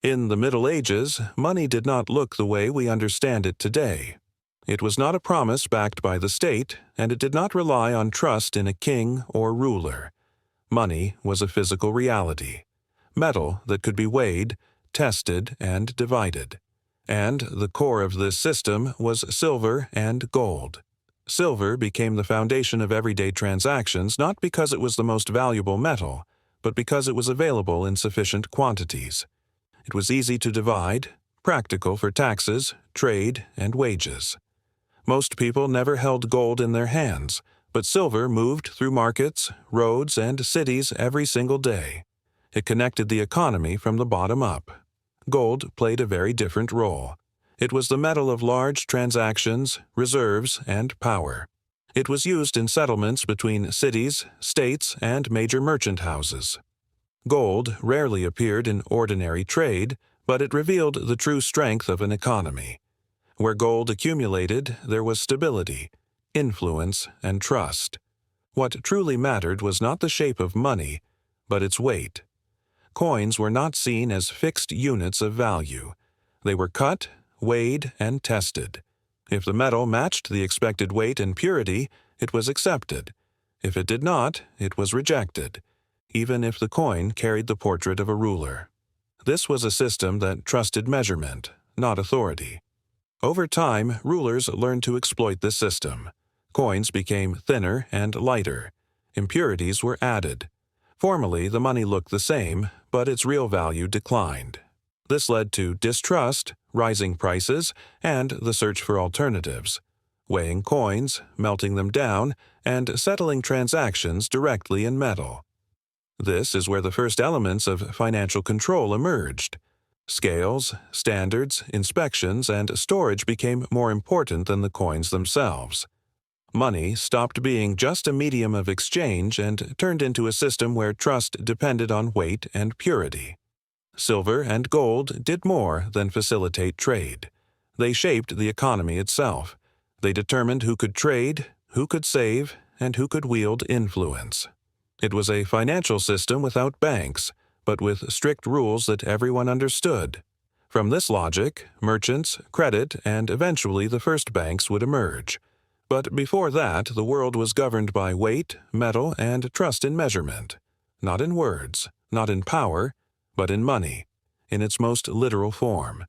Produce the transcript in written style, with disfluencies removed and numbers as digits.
In the Middle Ages, money did not look the way we understand it today. It was not a promise backed by the state, and it did not rely on trust in a king or ruler. Money was a physical reality, metal that could be weighed, tested, and divided. And the core of this system was silver and gold. Silver became the foundation of everyday transactions not because it was the most valuable metal, but because it was available in sufficient quantities. It was easy to divide, practical for taxes, trade, and wages. Most people never held gold in their hands, but silver moved through markets, roads, and cities every single day. It connected the economy from the bottom up. Gold played a very different role. It was the metal of large transactions, reserves, and power. It was used in settlements between cities, states, and major merchant houses. Gold rarely appeared in ordinary trade, but it revealed the true strength of an economy. Where gold accumulated, there was stability, influence, and trust. What truly mattered was not the shape of money, but its weight. Coins were not seen as fixed units of value. They were cut, weighed, and tested. If the metal matched the expected weight and purity, it was accepted. If it did not, it was rejected, even if the coin carried the portrait of a ruler. This was a system that trusted measurement, not authority. Over time, rulers learned to exploit this system. Coins became thinner and lighter. Impurities were added. Formally, the money looked the same, but its real value declined. This led to distrust, rising prices, and the search for alternatives. Weighing coins, melting them down, and settling transactions directly in metal. This is where the first elements of financial control emerged. Scales, standards, inspections, and storage became more important than the coins themselves. Money stopped being just a medium of exchange and turned into a system where trust depended on weight and purity. Silver and gold did more than facilitate trade. They shaped the economy itself. They determined who could trade, who could save, and who could wield influence. It was a financial system without banks, but with strict rules that everyone understood. From this logic, merchants, credit, and eventually the first banks would emerge. But before that, the world was governed by weight, metal, and trust in measurement. Not in words, not in power, but in money, in its most literal form.